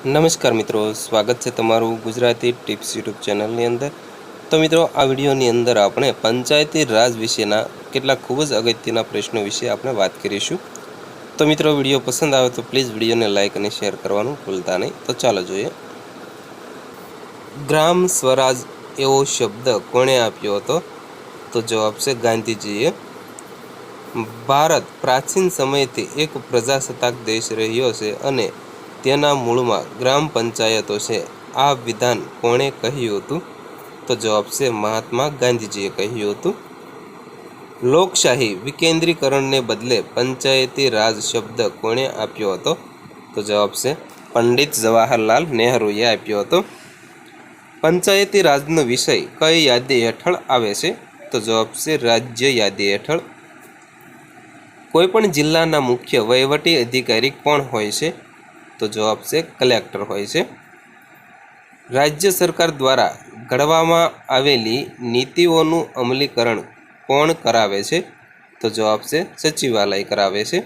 નમસ્કાર મિત્રો, સ્વાગત છે તમારું ગુજરાતી ટિપ્સ યુટ્યુબ ચેનલની અંદર। તો મિત્રો, આ વિડીયોની અંદર આપણે પંચાયતી રાજ વિશેના કેટલાક ખૂબ જ અગત્યના પ્રશ્નો વિશે આપણે વાત કરીશું। તો મિત્રો, વિડીયો પસંદ આવે તો પ્લીઝ વિડીયોને લાઇક અને શેર કરવાનું ભૂલતા નહીં। તો ચાલો જોઈએ। ગ્રામ સ્વરાજ એવો શબ્દ કોણે આપ્યો હતો? તો જવાબ છે ગાંધીજીએ। ભારત પ્રાચીન સમયથી એક પ્રજાસત્તાક દેશ રહ્યો છે અને તેના મૂળમાં ગ્રામ પંચાયતો છે। આ વિધાન કોણે કહ્યું હતું? તો જવાબ છે મહાત્મા ગાંધીજીએ કહ્યું હતું। લોકશાહી વિકેન્દ્રીકરણને બદલે પંચાયતી રાજ શબ્દ કોણે આપ્યો હતો? તો જવાબ છે પંડિત જવાહરલાલ નહેરુએ આપ્યો હતો। પંચાયતી રાજનો વિષય કઈ યાદી હેઠળ આવે છે? તો જવાબ છે રાજ્ય યાદી હેઠળ। કોઈપણ જિલ્લાના મુખ્ય વહીવટી અધિકારી કોણ હોય છે? તો જવાબ છે કલેક્ટર હોય છે। રાજ્ય સરકાર દ્વારા ઘડવામાં આવેલી નીતિઓનું અમલીકરણ કોણ કરાવે છે? તો જવાબ છે સચિવાલય કરાવે છે।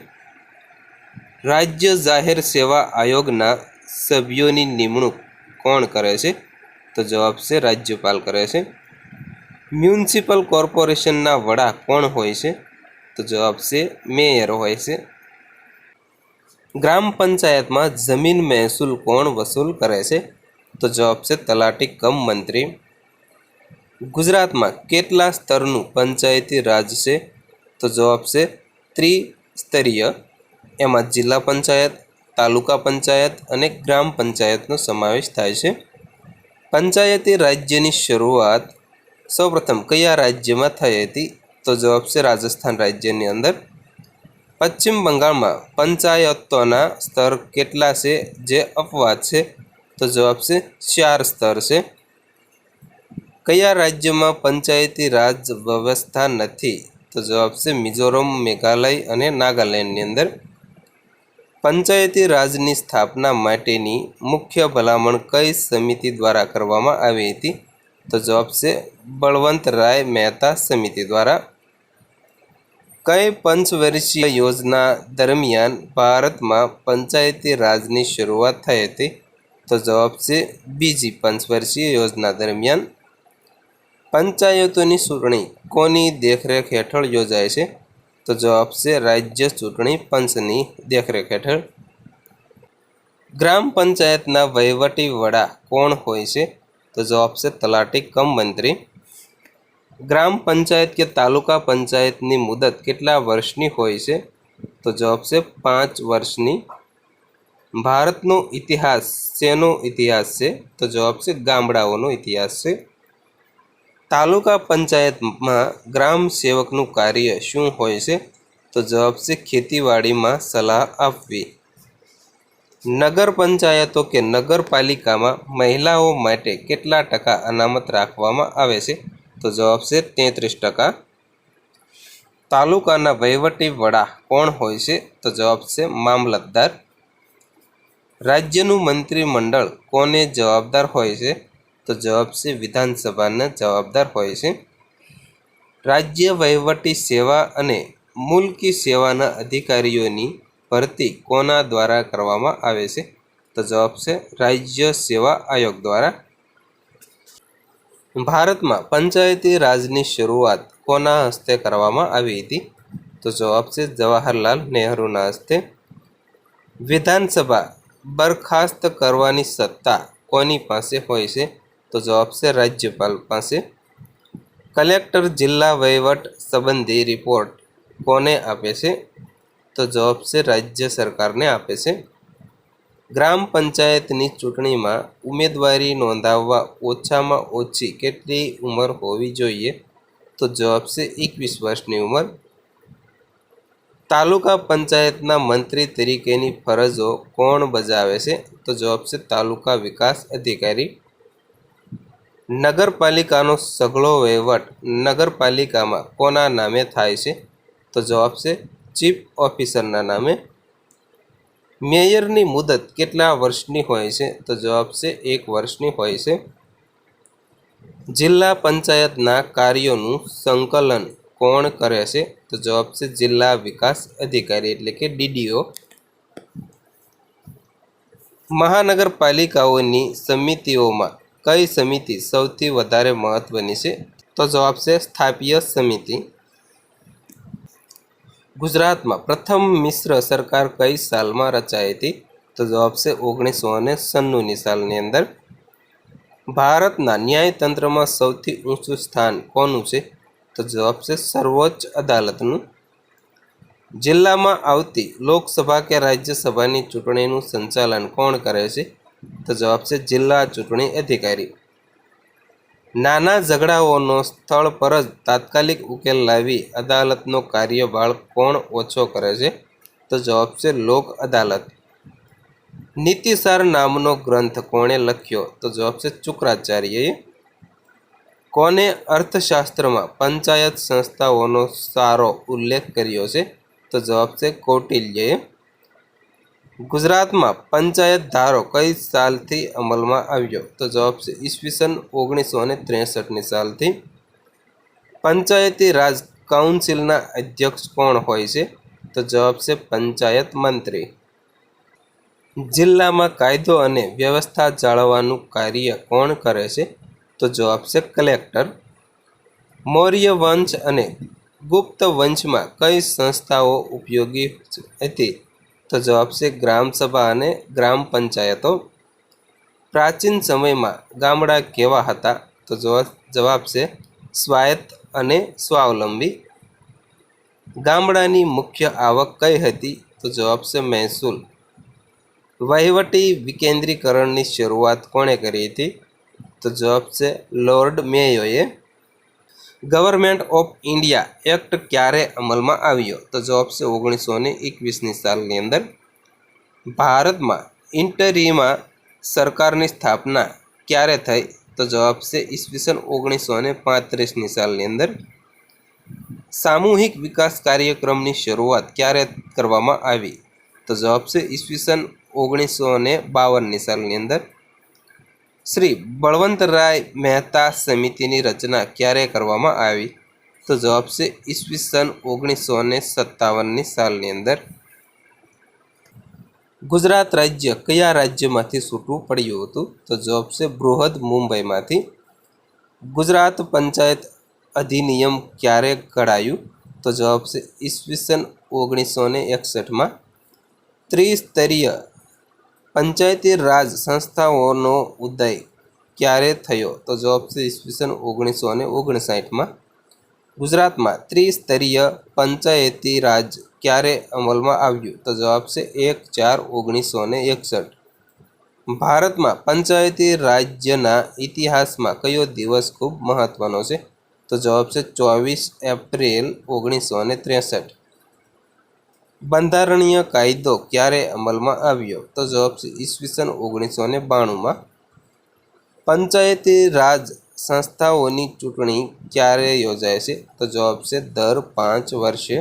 રાજ્ય જાહેર સેવા આયોગના સભ્યોની નિમણૂક કોણ કરે છે? તો જવાબ છે રાજ્યપાલ કરે છે। મ્યુનિસિપલ કોર્પોરેશનના વડા કોણ હોય છે? તો જવાબ છે મેયર હોય છે। ગ્રામ પંચાયતમાં જમીન મહેસૂલ કોણ વસૂલ કરે છે? તો જવાબ છે તલાટી કમ મંત્રી। ગુજરાતમાં કેટલા સ્તરનું પંચાયતી રાજ છે? તો જવાબ છે ત્રિસ્તરીય। એમાં જિલ્લા પંચાયત, તાલુકા પંચાયત અને ગ્રામ પંચાયતનો સમાવેશ થાય છે। પંચાયતી રાજ્યની શરૂઆત સૌપ્રથમ કયા રાજ્યમાં થઈ હતી? તો જવાબ છે રાજસ્થાન રાજ્યની અંદર। પશ્ચિમ બંગાળમાં પંચાયતોના સ્તર કેટલા છે જે અપવાદ છે? તો જવાબ છે 4 સ્તર છે। કયા રાજ્યમાં પંચાયતી રાજ વ્યવસ્થા નથી? તો જવાબ છે મિઝોરમ, મેઘાલય અને નાગાલેન્ડની અંદર। પંચાયતી રાજની સ્થાપના માટેની મુખ્ય ભલામણ કઈ સમિતિ દ્વારા કરવામાં આવી હતી? તો જવાબ છે બળવંતરાય મહેતા સમિતિ દ્વારા। કઈ પંચવર્ષીય યોજના દરમિયાન ભારતમાં પંચાયતી રાજની શરૂઆત થઈ હતી? તો જવાબ છે બીજી પંચવર્ષીય યોજના દરમિયાન। પંચાયતોની ચૂંટણી કોની દેખરેખ હેઠળ યોજાય છે? તો જવાબ છે રાજ્ય ચૂંટણી પંચની દેખરેખ હેઠળ। ગ્રામ પંચાયતના વહીવટી વડા કોણ હોય છે? તો જવાબ છે તલાટી કમ મંત્રી। ગ્રામ પંચાયત કે તાલુકા પંચાયતની મુદત કેટલા વર્ષની હોય છે? તો જવાબ છે 5 વર્ષની। ભારતનો ઇતિહાસ શેનો ઇતિહાસ છે? તો જવાબ છે ગામડાઓનો ઇતિહાસ છે। તાલુકા પંચાયતમાં ગ્રામ સેવકનું કાર્ય શું હોય છે? તો જવાબ છે ખેતીવાડીમાં સલાહ આપવી। નગર પંચાયતો કે નગરપાલિકામાં મહિલાઓ માટે કેટલા ટકા અનામત રાખવામાં આવે છે? તો જવાબ છે 33%। તાલુકાના વહીવટી વડા કોણ હોય છે? તો જવાબ છે મામલતદાર। રાજ્યનું મંત્રીમંડળ કોને જવાબદાર હોય છે? તો જવાબ છે વિધાનસભાને જવાબદાર હોય છે। રાજ્ય વહીવટી સેવા અને મુલ્કી સેવાના અધિકારીઓની ભરતી કોના દ્વારા કરવામાં આવે છે? તો જવાબ છે રાજ્ય સેવા આયોગ દ્વારા। ભારતમાં પંચાયતી રાજની શરૂઆત કોના હસ્તે કરવામાં આવી હતી? તો જવાબ છે જવાહરલાલ નહેરુના હસ્તે। વિધાનસભા બરખાસ્ત કરવાની સત્તા કોની પાસે હોય છે? તો જવાબ છે રાજ્યપાલ પાસે। કલેક્ટર જિલ્લા વહીવટ સંબંધી રિપોર્ટ કોને આપે છે? તો જવાબ છે રાજ્ય સરકારને આપે છે। ગ્રામ પંચાયતની ચૂંટણીમાં ઉમેદવારી નોંધાવવા ઓછામાં ઓછી કેટલી ઉંમર હોવી જોઈએ? તો જવાબ છે 21 વર્ષની ઉંમર। તાલુકા પંચાયતના મંત્રી તરીકેની ફરજો કોણ બજાવે છે? તો જવાબ છે તાલુકા વિકાસ અધિકારી। નગરપાલિકાનો સઘળો વહીવટ નગરપાલિકામાં કોના નામે થાય છે? તો જવાબ છે ચીફ ઓફિસરના નામે। મેયરની મુદત કેટલા વર્ષની હોય છે? તો જવાબ છે 1 વર્ષની હોય છે। જિલ્લા પંચાયતના કાર્યોનું સંકલન કોણ કરે છે? તો જવાબ છે જિલ્લા વિકાસ અધિકારી એટલે કે ડીડીઓ। મહાનગરપાલિકાઓની સમિતિઓમાં કઈ સમિતિ સૌથી વધારે મહત્વની છે? તો જવાબ છે સ્થાપીય સમિતિ. ગુજરાતમાં પ્રથમ મિશ્ર સરકાર કઈ સાલમાં રચાઈ હતી? તો જવાબ છે 1996ની સાલની અંદર. ભારતના ન્યાયતંત્રમાં સૌથી ઊંચું સ્થાન કોનું છે? તો જવાબ છે સર્વોચ્ચ અદાલતનું. જિલ્લામાં આવતી લોકસભા કે રાજ્યસભાની ચૂંટણીનું સંચાલન કોણ કરે છે? તો જવાબ છે જિલ્લા ચૂંટણી અધિકારી. નાના ઝઘડાઓનો સ્થળ પર જ તાત્કાલિક ઉકેલ લાવી અદાલતનો કાર્યભાર કોણ ઓછો કરે છે? તો જવાબ છે લોક અદાલત. નીતિસાર નામનો ગ્રંથ કોણે લખ્યો? તો જવાબ છે શુક્રાચાર્યએ. કોને અર્થશાસ્ત્રમાં પંચાયત સંસ્થાઓનો સારો ઉલ્લેખ કર્યો છે? તો જવાબ છે કૌટિલ્યએ. ગુજરાતમાં પંચાયત ધારો કઈ સાલથી અમલમાં આવ્યો? તો જવાબ છે ઈસવીસન 1963ની સાલથી. પંચાયતી રાજ કાઉન્સિલના અધ્યક્ષ કોણ હોય છે? તો જવાબ છે પંચાયત મંત્રી. જિલ્લામાં કાયદો અને વ્યવસ્થા જાળવવાનું કાર્ય કોણ કરે છે? તો જવાબ છે કલેક્ટર. મૌર્ય વંશ અને ગુપ્ત વંશમાં કઈ સંસ્થાઓ ઉપયોગી હતી? તો જવાબ છે ગ્રામસભા અને ગ્રામ પંચાયતો. પ્રાચીન સમયમાં ગામડા કેવા હતા? તો જવાબ છે સ્વાયત્ત અને સ્વાવલંબી. ગામડાની મુખ્ય આવક કઈ હતી? તો જવાબ છે મહેસૂલ. વહીવટી વિકેન્દ્રીકરણની શરૂઆત કોણે કરી હતી? તો જવાબ છે લોર્ડ મેયોએ. ગવર્મેન્ટ ઓફ ઇન્ડિયા એક્ટ ક્યારે અમલમાં આવ્યો? તો જવાબ છે 1921ની સાલની અંદર. ભારતમાં ઇન્ટરિમા સરકારની સ્થાપના ક્યારે થઈ? તો જવાબ છે ઈસવીસન 1935ની સાલની અંદર. સામૂહિક વિકાસ કાર્યક્રમની શરૂઆત ક્યારે કરવામાં આવી? તો જવાબ છે ઈસવીસન 1952ની સાલની અંદર. શ્રી બળવંતરાય મહેતા સમિતિની રચના ક્યારે કરવામાં આવી? તો જવાબ છે ઈસવીસન 1957ની સાલની અંદર. ગુજરાત રાજ્ય કયા રાજ્યમાંથી છૂટું પડ્યું હતું? તો જવાબ છે બૃહદ મુંબઈમાંથી. ગુજરાત પંચાયત અધિનિયમ ક્યારે ઘડાયું? તો જવાબ છે ઈસવીસન 1961માં. ત્રિસ્તરીય પંચાયતી રાજ સંસ્થાઓનો ઉદય ક્યારે થયો? તો જવાબ છે ઈસવીસન 1959માં. ગુજરાતમાં ત્રિસ્તરીય પંચાયતી રાજ ક્યારે અમલમાં આવ્યું? તો જવાબ છે 1/4/1961. ભારતમાં પંચાયતી રાજ્યના ઇતિહાસમાં કયો દિવસ ખૂબ મહત્વનો છે? તો જવાબ છે 24 એપ્રિલ 1963. બંધારણીય કાયદો ક્યારે અમલમાં આવ્યો? તો જવાબ છે ઈસવીસન 1992માં. પંચાયતી રાજ સંસ્થાઓની ચૂંટણી ક્યારે યોજાય છે? તો જવાબ છે દર 5 વર્ષે.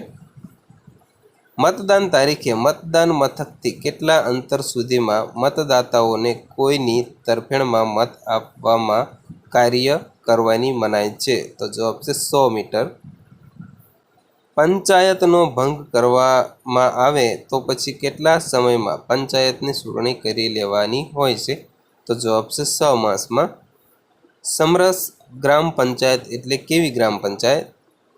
મતદાન તારીખે મતદાન મથકથી કેટલા અંતર સુધીમાં મતદાતાઓને કોઈની તરફેણમાં મત આપવામાં કાર્ય કરવાની મનાઈ છે? તો જવાબ છે 100 મીટર. પંચાયતનો ભંગ કરવામાં આવે તો પછી કેટલા સમયમાં પંચાયતની ચૂંટણી કરી લેવાની હોય છે? તો જવાબ છે 6 માસમાં. સમરસ ગ્રામ પંચાયત એટલે કેવી ગ્રામ પંચાયત?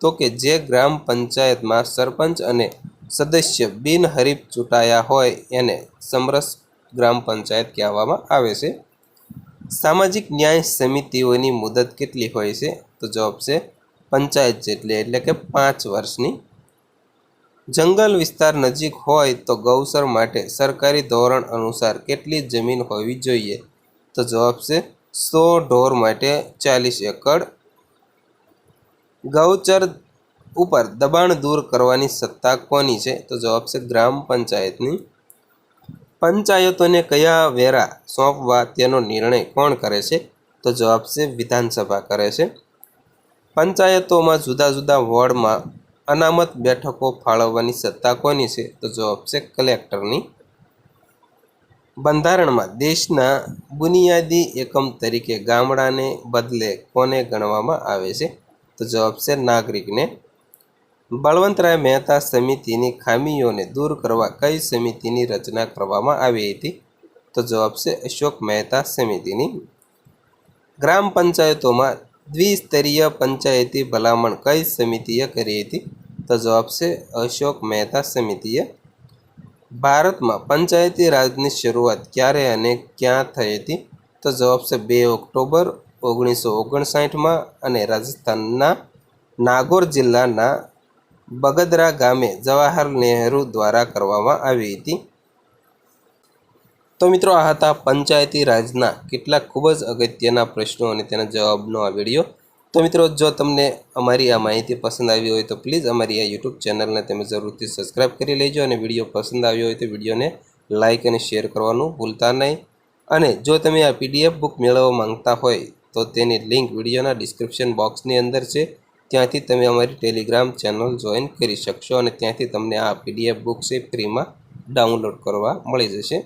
તો કે જે ગ્રામ પંચાયતમાં સરપંચ અને સદસ્ય બિનહરીફ ચૂંટાયા હોય એને સમરસ ગ્રામ પંચાયત કહેવામાં આવે છે. સામાજિક ન્યાય સમિતિઓની મુદત કેટલી હોય છે? તો જવાબ છે પંચાયત જેટલી એટલે કે 5 વર્ષની. જંગલ વિસ્તાર નજીક હોય તો ગૌચર માટે સરકારી ધોરણ અનુસાર કેટલી જમીન હોવી જોઈએ? તો જવાબ છે 100 ઢોર માટે 40 એકડ. ગૌચર ઉપર દબાણ દૂર કરવાની સત્તા કોની છે? તો જવાબ છે ગ્રામ પંચાયતની. પંચાયતોને કયા વેરા સોંપવા તેનો નિર્ણય કોણ કરે છે? તો જવાબ છે વિધાનસભા કરે છે. પંચાયતોમાં જુદા જુદા વોર્ડમાં અનામત બેઠકો ફાળવવાની સત્તા કોની છે? તો જવાબ છે કલેક્ટરની. બંધારણમાં દેશના બુનિયાદી એકમ તરીકે ગામડાને બદલે કોને ગણવામાં આવે છે? તો જવાબ છે નાગરિકને. બળવંતરાય મહેતા સમિતિની ખામીઓને દૂર કરવા કઈ સમિતિની રચના કરવામાં આવી હતી? તો જવાબ છે અશોક મહેતા સમિતિની. ગ્રામ પંચાયતોમાં દ્વિસ્તરીય પંચાયતી ભલામણ કઈ સમિતિએ કરી હતી? તો જવાબ છે અશોક મહેતા સમિતિએ. ભારતમાં પંચાયતી રાજની શરૂઆત ક્યારે અને ક્યાં થઈ હતી? તો જવાબ છે 2 ઓક્ટોબર 1959માં અને રાજસ્થાનના નાગોર જિલ્લાના બગદરા ગામે જવાહર નહેરુ દ્વારા કરવામાં આવી હતી. તો મિત્રો આ હતા પંચાયતી રાજના કેટલાક ખૂબ જ અગત્યના પ્રશ્નો અને તેના જવાબનો આ વિડીયો. તો મિત્રો જો તમને અમારી આ માહિતી પસંદ આવી હોય તો પ્લીઝ અમારી આ યુટ્યુબ ચેનલને તમે જરૂરથી સબસ્ક્રાઈબ કરી લેજો અને વિડીયો પસંદ આવ્યો હોય તો વિડીયોને લાઇક અને શેર કરવાનું ભૂલતા નહીં. અને જો તમે આ PDF બુક મેળવવા માંગતા હોય તો તેની લિંક વિડીયોના ડિસ્ક્રિપ્શન બોક્સની અંદર છે. ત્યાંથી તમે અમારી ટેલિગ્રામ ચેનલ જોઈન કરી શકશો અને ત્યાંથી તમને આ PDF બુક છે ફ્રીમાં ડાઉનલોડ કરવા મળી જશે.